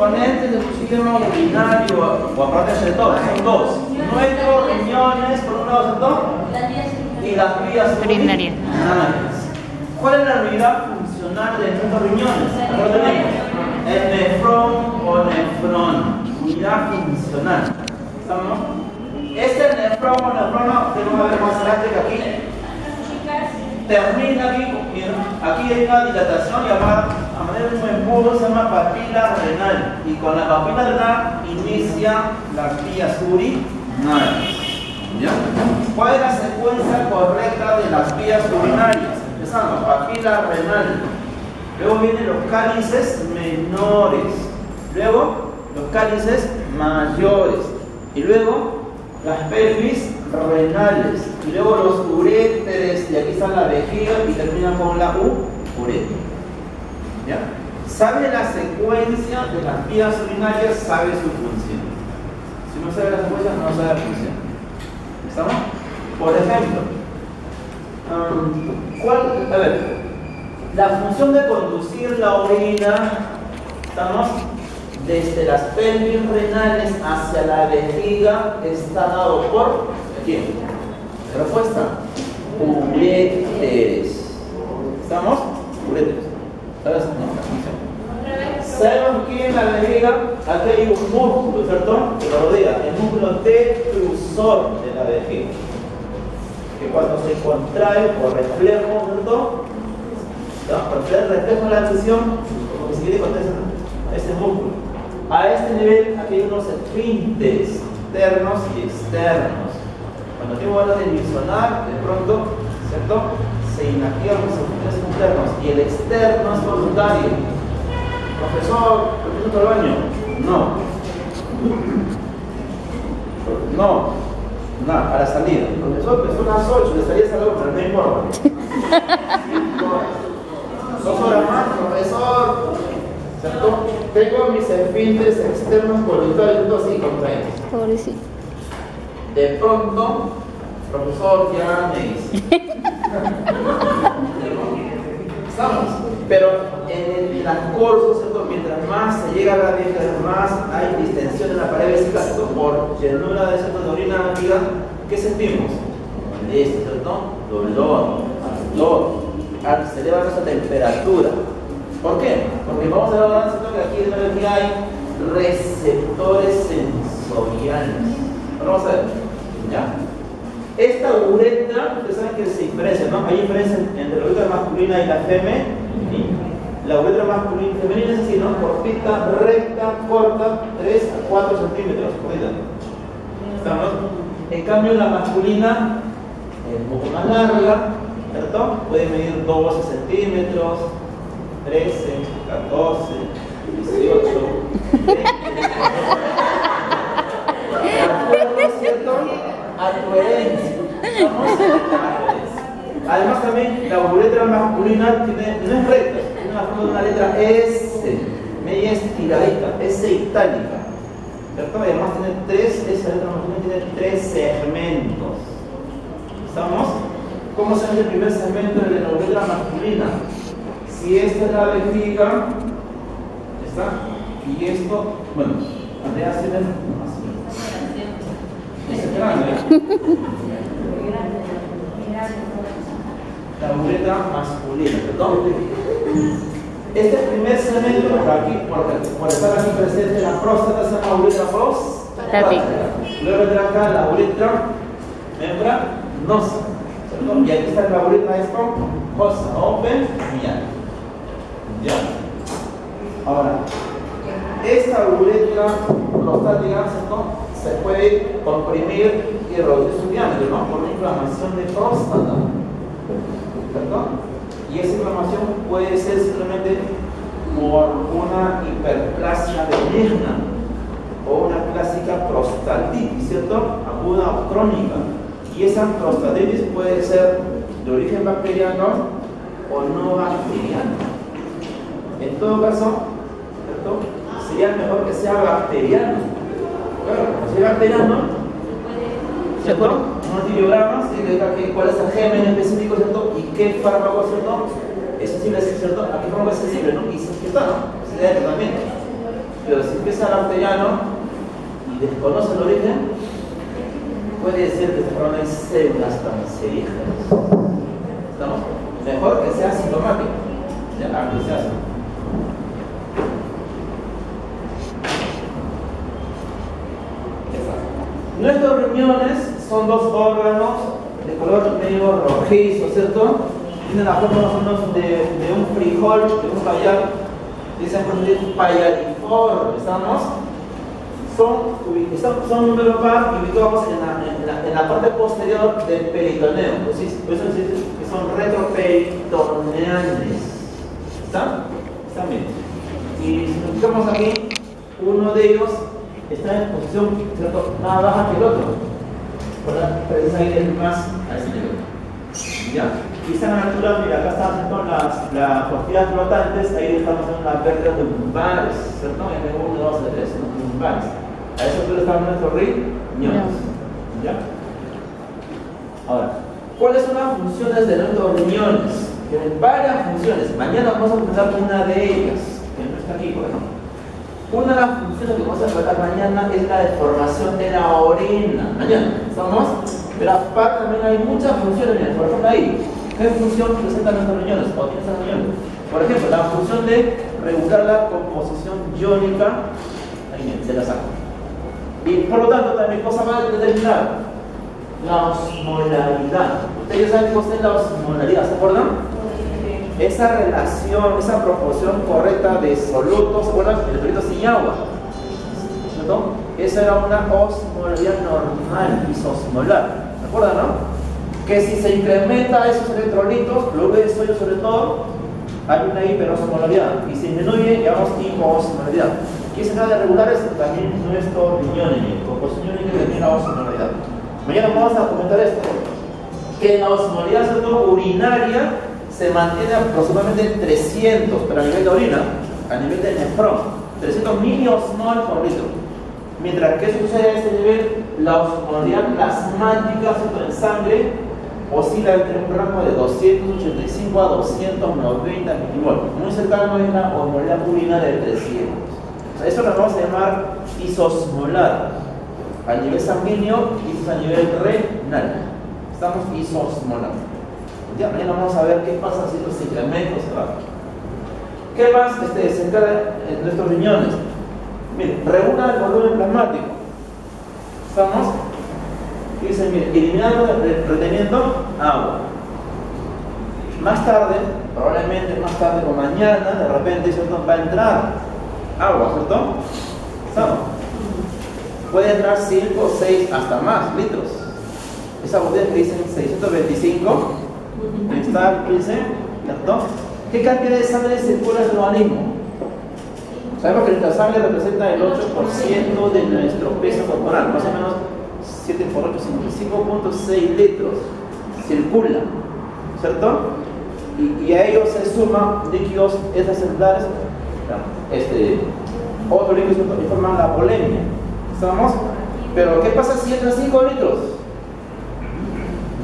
componentes del sistema urinario, o aparte de todo, son dos. Nuestros riñones, por un lado, son dos, y las vías urinarias. ¿Cuál es la unidad funcional de nuestros riñones? Acá lo tenemos. El nefrón o nefrón. Unidad funcional. ¿Estamos? Este nefrón o nefrón, que vamos a ver más adelante que aquí, termina aquí, mira, aquí hay una dilatación llamada, a manera de un embudo, se llama papila renal. Y con la papila renal inicia las vías urinarias. ¿Ya? ¿Cuál es la secuencia correcta de las vías urinarias? Empezamos, papila renal. Luego vienen los cálices menores. Luego, los cálices mayores. Y luego, las pelvis renales. Y luego los uréteres. Y aquí está la vejiga y termina con la uretra. ¿Ya? Sabe la secuencia de las vías urinarias, sabe su función. Si no sabe la secuencia, no sabe la función. ¿Estamos? Por ejemplo, a ver, la función de conducir la orina, ¿estamos? Desde las pelvis renales hacia la vejiga está dado por ¿quién? Respuesta: uréteres. ¿Estamos? Uréteres. ¿Sabes? No. Sabemos que en la vejiga aquí hay un músculo, ¿cierto? Que lo rodea, el músculo detrusor de la vejiga, que cuando se contrae por reflejo, ¿cierto? Cuando se da el reflejo de la presión, lo que se quiere contraer ese músculo. A este nivel, aquí hay unos esfínteres internos y externos. Cuando tengo ganas de misionar, de pronto, ¿cierto? Se inactivan los esfínteres internos y el externo es voluntario. Profesor, ¿permiso para el baño? No, a la salida. Profesor, pues son las 8, le salía a la 8, no importa. 2 horas más, profesor. ¿Cierto? Tengo mis esfínteres externos voluntarios, así contraídos. Pobrecito. De pronto, profesor, ya me dice. ¿Estamos? Pero en el transcurso, ¿cierto? Mientras más se llega a la vieja, más hay distensión en la pared vesical, ¿cierto? Por llenura de orina amiga, ¿qué sentimos? Molestia, ¿cierto? Dolor, se eleva nuestra temperatura. ¿Por qué? Porque vamos a ver que aquí en la vejiga hay receptores sensoriales. Ahora vamos a ver. ¿Ya? Esta uretra, ustedes saben que se diferencia, ¿no? Hay diferencia entre la uretra masculina y la femenina. La uretra masculina y femenina es así, ¿no? Cortita, recta, corta, 3 a 4 centímetros. ¿Estamos? En cambio, la masculina es un poco más larga, ¿cierto? Puede medir 12 centímetros, 13, 14, 18, 20. ¿De acuerdo, cierto? A tu herencia. Además también la uretra masculina no es recta, tiene una forma de una letra S, media estiradita, S itálica. ¿Cierto? Y además esa letra masculina tiene 3 segmentos. ¿Estamos? ¿Cómo se ve el primer segmento de la uretra masculina? Si esta es la vejiga, ¿está? Y esto, bueno, Andrea se ve es grande. La uretra masculina, ¿perdón? Este primer segmento, por aquí, por estar aquí presente la próstata, se llama uretra prostática. Luego vendrá acá la uretra membranosa, ¿cierto? Y aquí está la uretra esponjosa, open, mía. Ya. Ahora, esta uretra prostática, ¿cierto? Se puede comprimir y reducir su diámetro, ¿no? Por una inflamación de próstata, ¿cierto? Y esa inflamación puede ser simplemente por una hiperplasia benigna o una clásica prostatitis, ¿cierto? Aguda o crónica. Y esa prostatitis puede ser de origen bacteriano o no bacteriano. En todo caso, ¿cierto? Sería mejor que sea bacteriano. Claro, si es bacteriano, ¿cierto? Un antibiograma, cuál es el germen específico, ¿cierto? Y qué fármaco, ¿cierto? Es sensible, ¿cierto? ¿A qué fármaco es sensible, no? Y si está, ¿no? Se da el tratamiento. Pero si empieza el arteriano y desconoce el origen, puede ser que este problema hay células cancerígenas. ¿Estamos? Mejor que sea sintomático, ¿ya? Aunque sea así. Nuestros riñones son dos órganos de color medio rojizo, ¿cierto? Tienen la forma más o menos de un frijol, de un payal. Dicen por ejemplo payaliforme, ¿estamos? Son número par ubicados en la parte posterior del peritoneo. Por eso dice que son retroperitoneales. ¿Están? Están bien. Y si nos fijamos aquí, uno de ellos está en posición, ¿cierto?, más baja que el otro. Pero es ahí el más a ese nivel. ¿Ya? Y esta altura, mira, acá están las costillas flotantes, ahí estamos en las vértebras lumbares, ¿cierto? En 1, 2, 3, lumbares. A esa altura están nuestros riñones. ¿Ya? Ahora, ¿cuáles son las funciones de nuestros riñones? Tienen varias funciones. Mañana vamos a empezar con una de ellas, que no está aquí, por ejemplo. Una de las funciones que vamos a tratar mañana es la deformación de la orina. Mañana, ¿estamos? Pero aparte también hay muchas funciones. Miren, por ejemplo ahí, ¿qué función presentan nuestros riñones? O tienen estos riñones. Por ejemplo, la función de regular la composición iónica de la sangre. Y por lo tanto, también cosa va a determinar la osmolaridad. Ustedes saben qué es la osmolaridad, ¿se acuerdan? Esa relación, esa proporción correcta de solutos, ¿se acuerdan? Electrolitos sin agua, ¿cierto? Esa era una osmolaridad normal, isosmolar, ¿se acuerdan, no? Que si se incrementa esos electrolitos, fluoruro de sodio sobre todo, hay una hiperosmolaridad, y si disminuye, llamamos hipoosmolaridad. ¿Qué se trata de regular esto? También nuestro riñón, composición iónica que tiene la osmolaridad. Mañana vamos a comentar esto, que la osmolaridad, sobre todo urinaria, se mantiene aproximadamente en 300, pero a nivel de orina, a nivel de nefrón, 300 miliosmol por litro. Mientras que sucede a este nivel, la osmolaridad plasmática en sangre oscila entre un rango de 285 a 290 milimol. Muy cercano es la osmolaridad urinaria de 300. O sea, eso lo vamos a llamar isosmolar a nivel sanguíneo y a nivel renal. Estamos isosmolar. Ya, mañana vamos a ver qué pasa si los incrementos se bajan. ¿Qué más se encarga en nuestros riñones? Miren, regula el volumen plasmático. ¿Estamos? Dicen, miren, eliminando, reteniendo agua. Más tarde, probablemente más tarde o mañana, de repente, ¿cierto?, va a entrar agua, ¿cierto? ¿Estamos? Puede entrar 5, 6, hasta más litros. Esa botella que dicen 625. Está, ¿cierto? ¿Qué cantidad de sangre circula en el organismo? Sabemos que nuestra sangre representa el 8% de nuestro peso corporal, más o menos 7 por 8, 5.6 litros circula, ¿cierto? Y a ellos se suman líquidos extracelulares, otros líquidos que forman la polemia, ¿estamos? Pero ¿qué pasa si entran 5 litros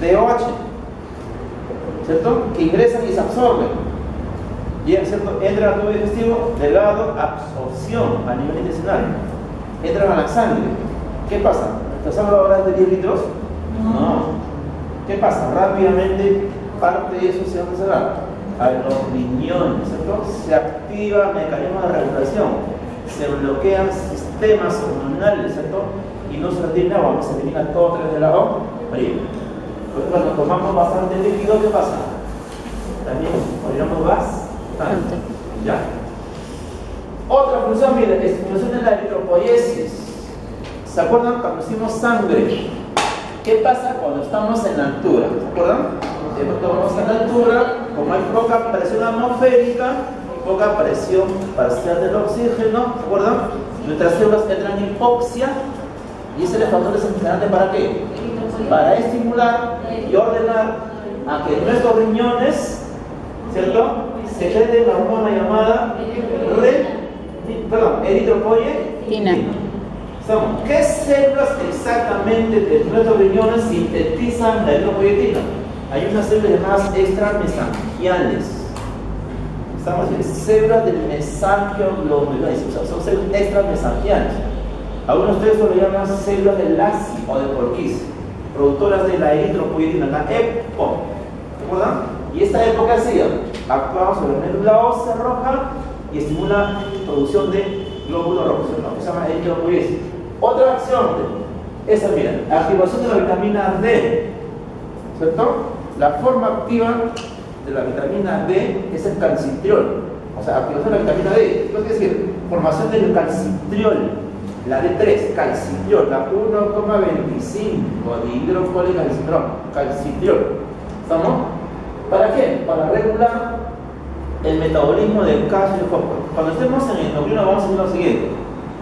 de OH? ¿Cierto? Que ingresan y se absorben. Bien, ¿cierto? Entran al tubo digestivo, delgado, absorción a nivel intestinal. Entran a la sangre. ¿Qué pasa? ¿Nuestra sangre ahora es de 10 litros? No. ¿Qué pasa? Rápidamente parte de eso se va a reservar a los riñones, ¿cierto? Se activa mecanismos de regulación, se bloquean sistemas hormonales, ¿cierto? Y no se retiene agua, se elimina todo a través de la orina. Cuando tomamos bastante líquido, ¿qué pasa? También orinamos bastante. ¿Ya? Otra función, miren, estimulación de la eritropoiesis. ¿Se acuerdan cuando hicimos sangre? ¿Qué pasa cuando estamos en altura? ¿Se acuerdan? Cuando estamos en altura, como hay poca presión atmosférica y poca presión parcial del oxígeno, ¿se acuerdan? Nuestras células entran en hipoxia y ese factor es desencadenante ¿para qué? Para estimular y ordenar a que nuestros riñones, ¿cierto?, secreten la hormona llamada eritropoietina. ¿Qué células exactamente de nuestros riñones sintetizan la eritropoietina? Hay unas células llamadas extramesangiales. Estamos en células del mesanquio glomerular, o sea, son células extramesanquianas. Algunos de ustedes lo llaman células de Lassi o de Purkinje, productoras de la eritropoyetina, la EPO. ¿Recuerdan? Y esta época hacía, actuaba sobre la médula ósea roja y estimula la producción de glóbulos rojos, ¿no? Que se llama eritropoyesis. Otra acción, esa, mira, activación de la vitamina D, ¿cierto? La forma activa de la vitamina D es el calcitriol, o sea, activación de la vitamina D. ¿Qué quiere decir? Formación del calcitriol, la D3, calcitriol, la 1,25 de hidrocolecalcitriol. ¿Estamos? ¿Para qué? Para regular el metabolismo del calcio y el fósforo. Cuando estemos en endocrino vamos a ver lo siguiente.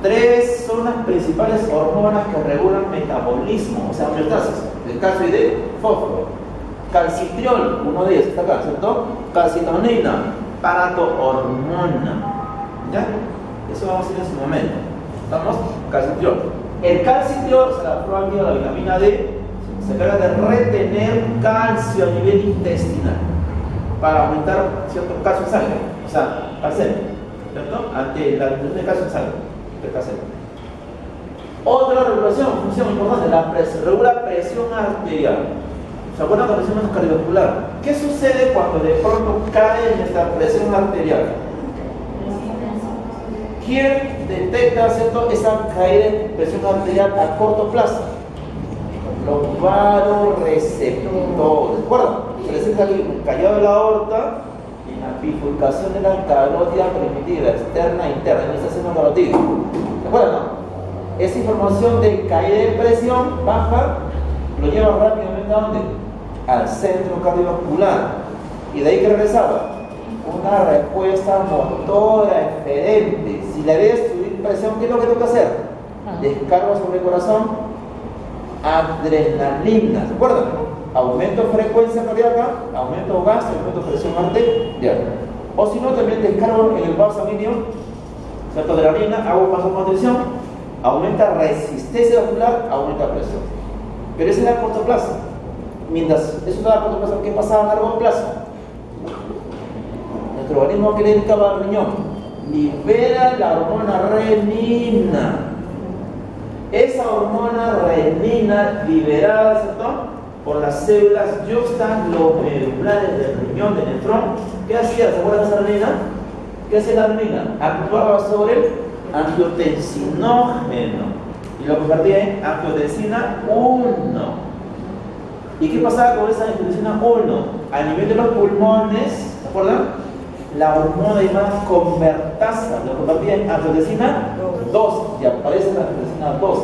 3 son las principales hormonas que regulan metabolismo, o sea, homeostasis, del calcio y del fósforo. Calcitriol, uno de ellos está acá, ¿cierto? Calcitonina, paratohormona. ¿Ya? Eso vamos a ver en su momento. ¿Estamos? Calcitriol. El calcitriol, o sea, la proactiva de la vitamina D, se encarga de retener calcio a nivel intestinal para aumentar cierto calcio en sangre, o sea, calcemia, ¿cierto? Ante la disminución de calcio en sangre, el calcemia. Otra regulación, función importante, regula presión arterial. ¿Se acuerdan de la presión cardiovascular? ¿Qué sucede cuando de pronto cae nuestra presión arterial? ¿Quién detecta, ¿cierto?, esa caída de presión arterial a corto plazo? Los vasoreceptores. ¿Recuerdan? Presenta el callado de la aorta y la bifurcación de la carótida primitiva, externa e interna. No está haciendo carotidio. ¿Recuerdan, no? Esa información de caída de presión baja lo lleva rápidamente ¿a dónde? Al centro cardiovascular. Y de ahí que regresaba. Una respuesta motora eferente. Si le debes subir presión, ¿qué es lo que tengo que hacer? Descargo sobre el corazón adrenalina. ¿Se acuerdan? Aumento de frecuencia cardíaca, aumento de gasto, aumento de presión arterial. O si no, también descargo en el vaso sanguíneo, ¿cierto?, adrenalina, hago vasoconstricción, aumenta resistencia vascular, aumenta presión. Pero eso era a corto plazo. Mientras eso da a corto plazo, ¿qué pasa a largo plazo? Nuestro organismo, ¿qué le indicaba al riñón? Libera la hormona renina. Esa hormona renina liberada, ¿cierto?, por las células yuxtaglomerulares del riñón, del nefrón. ¿Qué hacía? ¿Se acuerdan de esa renina? ¿Qué hacía la renina? Actuaba sobre el angiotensinógeno y lo convertía en angiotensina 1. ¿Y qué pasaba con esa angiotensina 1? A nivel de los pulmones, ¿se acuerdan? La hormona llamada convertasa lo convertía en angiotensina 2 y aparece la angiotensina 2.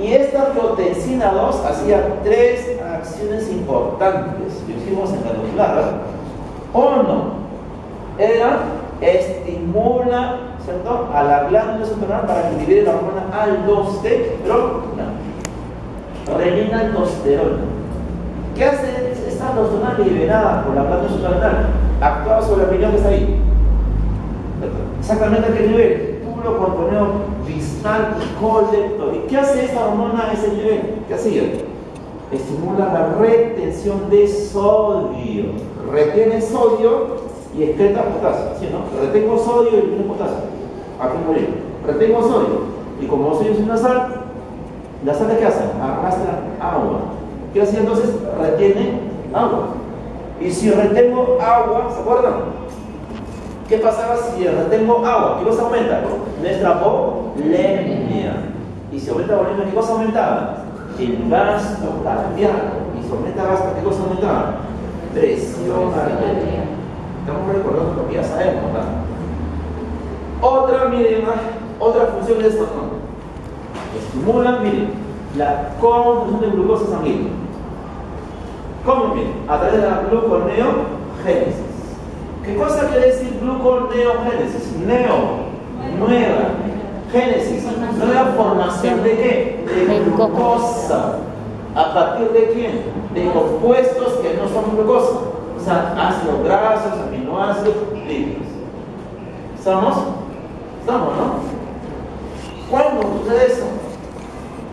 Y esta angiotensina 2 hacía 3 acciones importantes. Lo hicimos en cardiovascular, ¿verdad? 1 era estimula, ¿cierto?, a la glándula suprarrenal para que libere la hormona aldosterona, renina aldosterona. ¿Qué hace esta aldosterona liberada por la glándula suprarrenal? Actúa sobre el riñón que está ahí. Exactamente a qué nivel. Túbulo contoneo distal y colector. ¿Y qué hace esta hormona a ese nivel? ¿Qué hacía? Estimula la retención de sodio. Retiene sodio y excreta potasio. ¿Sí, no? Retengo sodio y elimino potasio. Aquí morir. Retengo sodio. Y como sodio es una sal, ¿las sales qué hacen? Arrastran agua. ¿Qué hace entonces? Retiene agua. Y si retengo agua, ¿se acuerdan? ¿Qué pasaba si retengo agua? ¿Qué cosa aumenta? Nuestra volemia. Y si aumenta la volemia, ¿qué cosa aumentaba? El gasto cardíaco. Y si aumenta el gasto, ¿qué cosa aumentaba? Presión arterial. Estamos recordando lo que ya sabemos, ¿verdad? Otra, miren, otra función de esto, ¿no? Estimulan, miren, la construcción de glucosa sanguínea. ¿Cómo? Miren, a través de la gluconeogénesis. ¿Qué cosa quiere decir gluconeogénesis? Neo, nueva, génesis, nueva formación de qué? De glucosa. ¿A partir de quién? De compuestos que no son glucosa. O sea, ácidos grasos, aminoácidos, lípidos. ¿Estamos? ¿Estamos, no? ¿Cuándo sucede eso?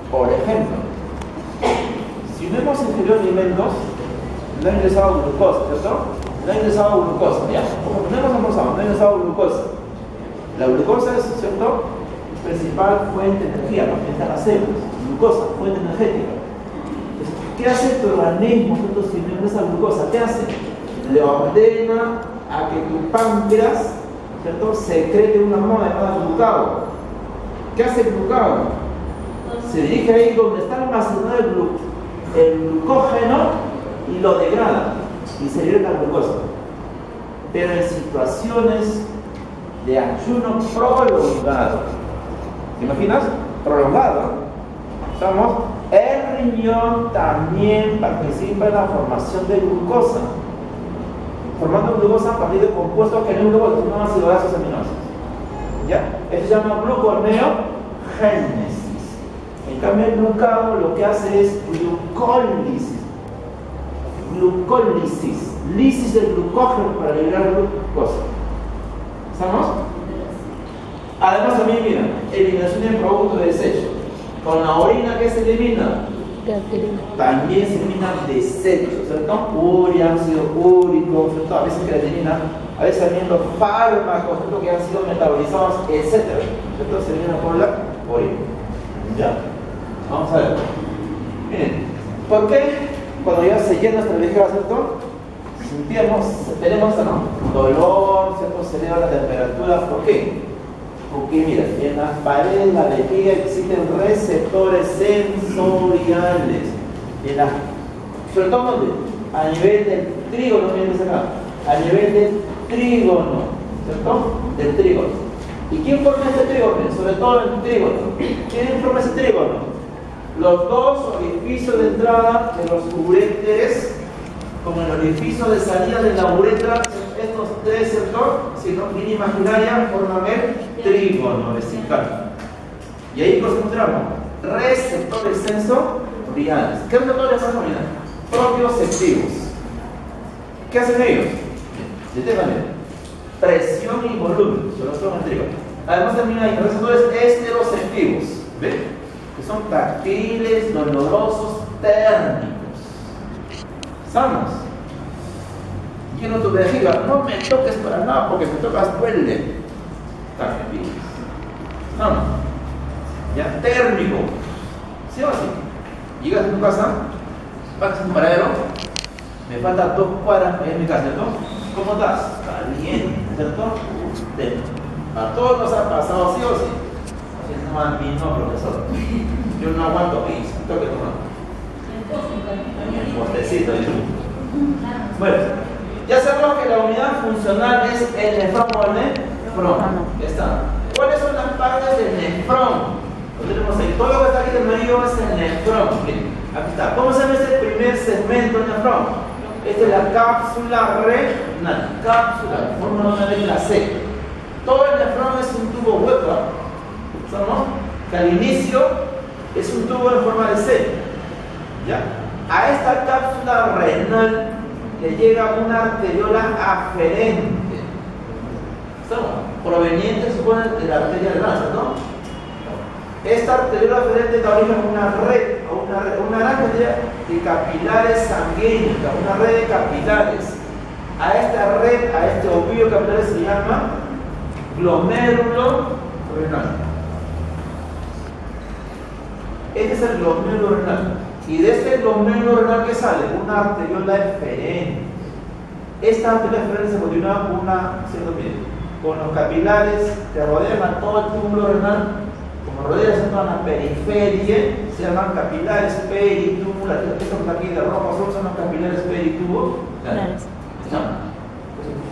Por ejemplo, si no hemos ingerido alimentos, no ha ingresado glucosa, ¿cierto? no ha ingresado glucosa, ¿ya? Como tenemos almorzado, no ha ingresado glucosa. La glucosa es, ¿cierto?, principal fuente de energía, ¿no? Están las células. Glucosa, fuente energética. ¿Qué hace tu organismo, ¿cierto?, si no ingresa glucosa? ¿Qué hace? Le ordena a que tu páncreas, ¿cierto?, secrete una hormona llamada glucagón. ¿Qué hace el glucagón? Se dirige ahí donde está almacenado el glucógeno y lo degrada y se libera la glucosa. Pero en situaciones de ayuno prolongado, ¿te imaginas? Prolongado, ¿estamos? El riñón también participa en la formación de glucosa, formando glucosa a partir de compuestos que no son ácidos grasos aminoácidos. ¿Ya? Eso se llama gluconeogénesis. En cambio, el glucagón lo que hace es glucólisis. Glucólisis. Lisis del glucógeno para liberar glucosa. ¿Estamos? Además, también, mira, eliminación de productos de desecho. Con la orina, ¿qué se elimina? También se eliminan desechos, ¿cierto? Urea, ácido úrico, ¿cierto? A veces creatinina, a veces también los fármacos, ¿cierto?, que han sido metabolizados, etc. ¿Cierto? Se eliminan por la orina. ¿Ya? Vamos a ver. Miren, ¿por qué cuando ya se llena esta vejiga, ¿cierto?, tenemos dolor, ¿cierto?, se eleva la temperatura? ¿Por qué? Porque mira, en las paredes de la vejiga existen receptores sensoriales. Sobre todo a nivel del trígono, miren acá, a nivel del trígono, ¿cierto? Del trígono. ¿Y quién forma este trígono? Sobre todo el trígono. ¿Quién forma ese trígono? Los dos orificios de entrada de los uréteres, como el orificio de salida de la uretra, estos tres sectores, si no línea imaginaria, forman el trígono vesical. Y ahí nos encontramos receptores sensoriales. ¿Qué receptores sensoriales? Propioceptivos. ¿Qué hacen ellos? De esta manera: presión y volumen, sobre todo en el trígono. Además también hay receptores esteroceptivos, ¿ven?, que son táctiles, dolorosos, térmicos. Sanos. Lleno tu vejiga, no me toques para nada, porque si me tocas duele. Táctiles. Sanos. Ya, térmico. ¿Sí o sí? Llegas a tu casa, pagas un paradero, me faltan 2 cuadras para ir a mi casa, ¿cierto? ¿Cómo estás? Caliente, ¿cierto? A todos nos ha pasado, ¿sí o sí? No, a mí no, profesor. Yo no aguanto pizza, tengo que tomar. En el postecito. Bueno, ya sabemos que la unidad funcional es el nefrón o el nefrón. Ya está. ¿Cuáles son las partes del nefrón? Lo tenemos ahí. Todo lo que está aquí del medio es el nefrón. Aquí está. ¿Cómo se llama este primer segmento del nefrón? Esta es la cápsula renal. Cápsula, forma una letra C. Todo el nefrón es un tubo hueco, ¿sabes? Que al inicio es un tubo en forma de C. ¿Ya? A esta cápsula renal le llega una arteriola aferente, ¿sabes?, proveniente, supone, de la arteria renal, ¿no? Esta arteriola aferente da origen a una gran cantidad de capilares sanguíneos, una red de capilares. A esta red, a este ovillo capilar se llama glomérulo renal. Este es el glomérulo renal. Y de este glomérulo renal, ¿qué sale? Una arteriola eferente. Esta arteriola eferente se continúa con los capilares que rodean a todo el túbulo renal. Como rodean a la periferia, se llaman capilares peritubulares. Estos aquí de rojo son los capilares peritubulares.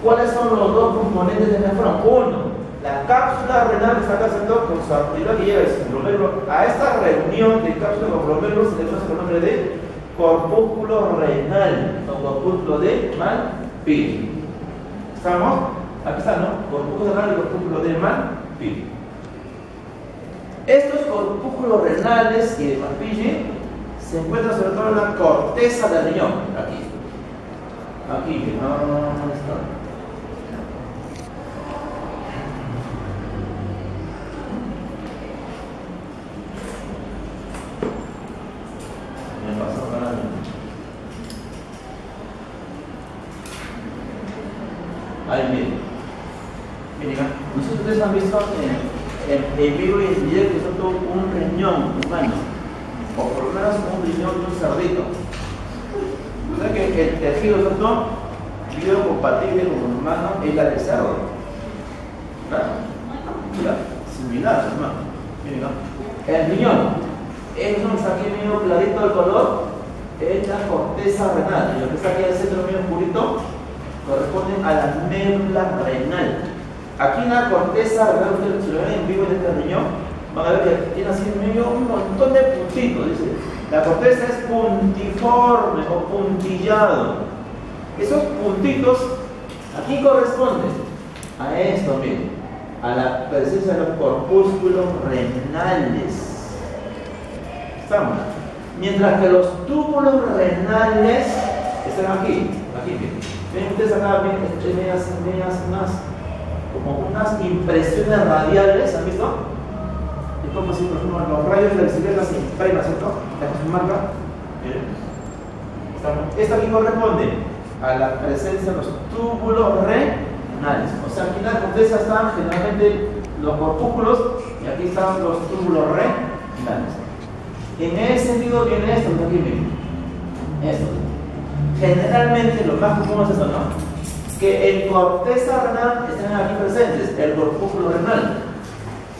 ¿Cuáles son los dos componentes del nefrón? Uno, la cápsula renal que está acá sentado con su arteriola que lleva el glomérulo. A esta reunión de cápsula con glomérulo se le conoce con el nombre de corpúsculo renal o corpúsculo de Malpighi. ¿Estamos? Aquí está, ¿no? Corpúsculo renal y corpúsculo de Malpighi. Estos corpúsculos renales y de Malpighi se encuentran sobre todo en la corteza del riñón. Aquí. Aquí, ¿dónde está? en vivo y en directo, ¿cierto? Un riñón humano, o por lo menos un riñón de un cerdito. O sea que el tejido, ¿cierto? Biocompatible con el humano es la del cerdo. ¿Verdad? ¿Ya? Similar, hermano. Miren, ¿no? El riñón, eso está aquí medio clarito el color, es la corteza renal. Y lo que está aquí en el centro medio oscurito corresponde a la médula renal. Aquí en la corteza renal, ustedes si lo ven en vivo en este riñón, van a ver que tiene así medio un montón de puntitos. Dice, la corteza es puntiforme o puntillado. Esos puntitos aquí corresponden a esto, miren, a la presencia de los corpúsculos renales. ¿Estamos? Mientras que los túbulos renales están aquí, miren. Ven ustedes acá, como unas impresiones radiales, ¿han visto? Es como si, por ejemplo, los rayos de la bicicleta se impregnan, ¿cierto? Esta es su marca. Miren. Esto aquí corresponde a la presencia de los túbulos renales. O sea, aquí en la corteza están generalmente los corpúsculos y aquí están los túbulos renales. En ese sentido viene esto, aquí miren. Esto. Generalmente lo más común es esto, ¿no? Que en corteza renal están aquí presentes, el corpúsculo renal,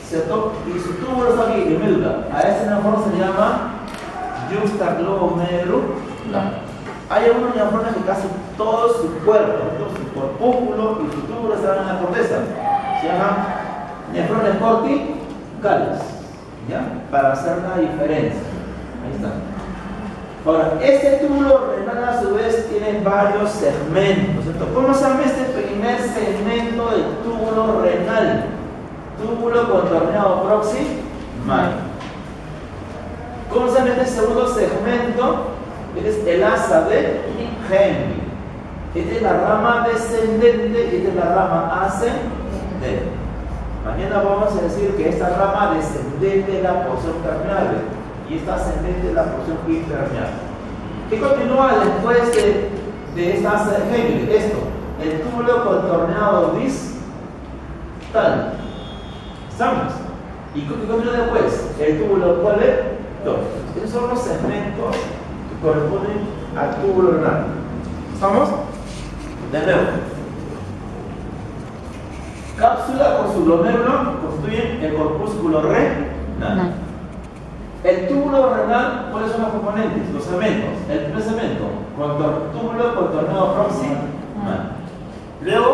¿cierto? Y su túbulo está aquí, en médula. A ese mejor se llama juxtaglomerular. Hay algunos neoformes que casi todo su cuerpo, su corpúsculo y su túbulo están en la corteza. Se llaman neoformes corticales, ¿ya? Para hacer la diferencia. Ahí está. Ahora, este túbulo renal a su vez tiene varios segmentos, ¿cierto? ¿Cómo se llama este primer segmento del túbulo renal? Túbulo contorneado proximal. ¿Cómo se llama este segundo segmento? Es el asa de Henry. Esta es la rama descendente y esta es la rama ascendente. Mañana vamos a decir que esta rama descendente es la porción permeable y esta ascendente es la porción impermeable. ¿Qué continúa después de esta asa de Henry? Esto, el túbulo contorneado distal. ¿Estamos? ¿Y qué continúa después? El túbulo colector. Esos son los segmentos que corresponden al túbulo renal. ¿Estamos? De nuevo. Cápsula con su glomérulo constituyen el corpúsculo renal. El túbulo renal, ¿cuáles son los componentes? Los segmentos. El primer segmento, túbulo contorneado proximal. Luego,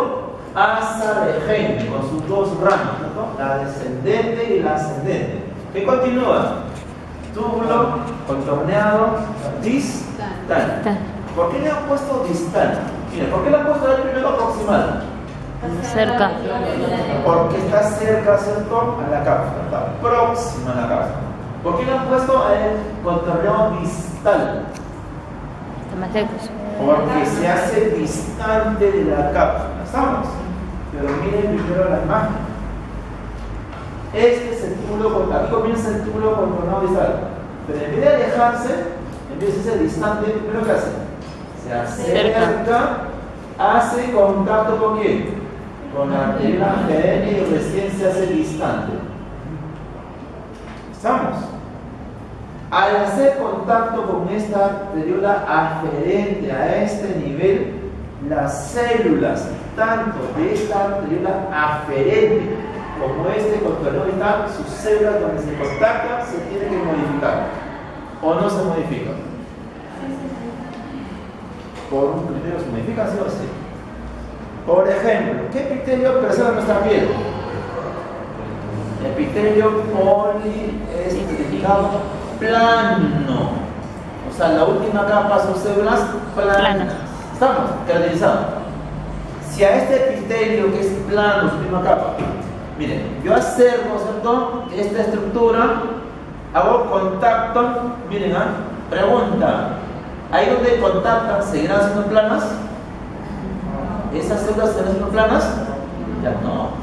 asa de Henry con sus dos ramas, ¿no? La descendente y la ascendente. ¿Qué continúa? Túbulo contorneado distal. ¿Por qué le han puesto distal? Mira, ¿por qué le han puesto el primero proximal? Cerca. Porque está cerca, ¿cierto? A la cápsula, está próxima a la cápsula. ¿Por qué le han puesto el contorneado distal? Está más lejos. Porque se hace distante de la cápsula. ¿Estamos? Pero miren primero la imagen. Este es el túbulo, aquí comienza el túbulo contorneado distal. Pero en vez de alejarse, en vez de ser distante, ¿primero qué hace? Se acerca, hace contacto con quién? Con la arteria aferente y recién se hace distante. ¿Estamos? Al hacer contacto con esta arteriola aferente a este nivel, las células, tanto de esta arteriola aferente como este contorneado distal, sus células donde se contactan se tienen que modificar. ¿O no se modifican? Por un criterio se modifica, ¿sí o sí? Por ejemplo, ¿qué epitelio preserva nuestra piel? Epitelio poliestrificado plano. O sea, la última capa son células planas. ¿Estamos? Caracterizados. Si a este epitelio que es plano, su última capa, miren, yo acerco, ¿cierto? Esta estructura, hago contacto, miren, pregunta, ¿ahí donde contactan seguirán siendo planas? ¿Esas células seguirán siendo planas? Ya no.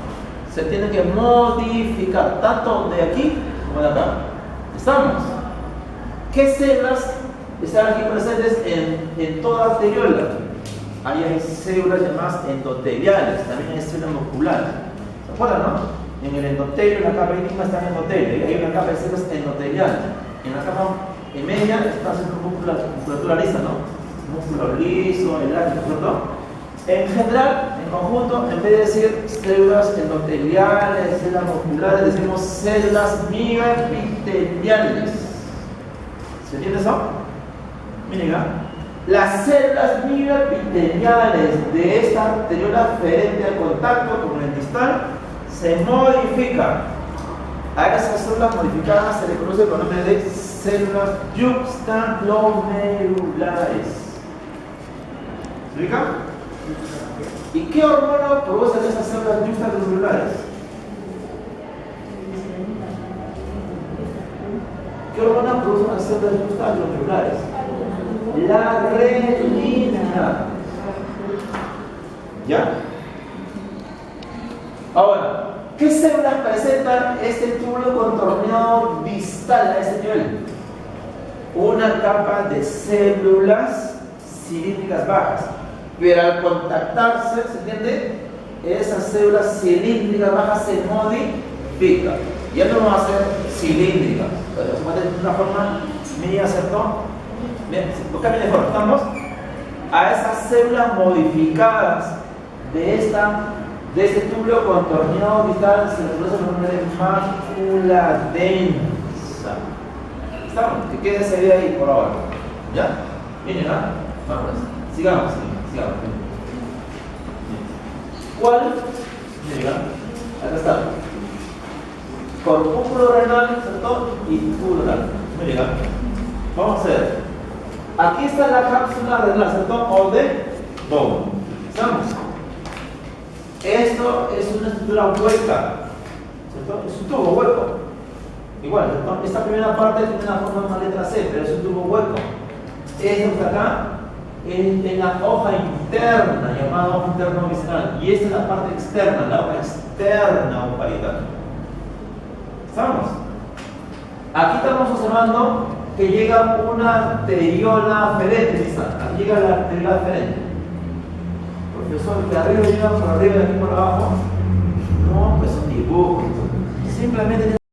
Se tiene que modificar, tanto de aquí como de acá. ¿Estamos? ¿Qué células están aquí presentes en toda arteriola? Ahí hay células llamadas endoteliales, también hay células musculares. ¿Se acuerdan, no? En el endotelio, la capa íntima está en el endotelio, y hay una capa de células endoteliales. En la capa en media está haciendo musculatura lisa, ¿no? Músculo liso, elástico, ¿cierto? En general, en conjunto, en vez de decir células endoteliales, células musculares, decimos células mioepiteliales. ¿Se entiende eso? Miren, las células mioepiteliales de esta arteriola aferente al contacto con el distal se modifican. A esas células modificadas se le conoce con el nombre de células yuxtaglomerulares. ¿Se ubican? ¿Y qué hormona producen esas células yuxtaglomerulares? ¿Qué hormona producen las células yuxtaglomerulares? La renina. ¿Ya? Ahora, ¿qué células presentan este túbulo contorneado distal a este nivel? Una capa de células cilíndricas bajas. Pero al contactarse, ¿se entiende? Esas células cilíndricas bajas se modifican. Ya no va a ser cilíndrica, pero se puede de una forma media, ¿cierto? Bien, cambia de forma. Estamos a esas células modificadas de este túbulo contorneado distal se le conoce el nombre de mácula densa. ¿Estamos? Que quede esa idea ahí por ahora. ¿Ya? Miren, ¿ah? Vamos. Sigamos. ¿Cuál? Mira, acá está. Corpúsculo renal, ¿cierto? Y túbulo renal. Mira, vamos a ver. Aquí está la cápsula renal, ¿cierto? O de Bowman. ¿Estamos? Esto es una estructura hueca, ¿cierto? Es un tubo hueco. Igual, ¿cierto? Esta primera parte tiene la forma de una letra C, pero es un tubo hueco. Esto que está acá en la hoja interna, llamada hoja interna visceral, y esta es la parte externa, la hoja externa o parital. ¿Estamos? Aquí estamos observando que llega una arteriola aferente, aquí llega la arteriola aferente. Profesor, que arriba llega por arriba y aquí por abajo. No, pues son dibujos. Simplemente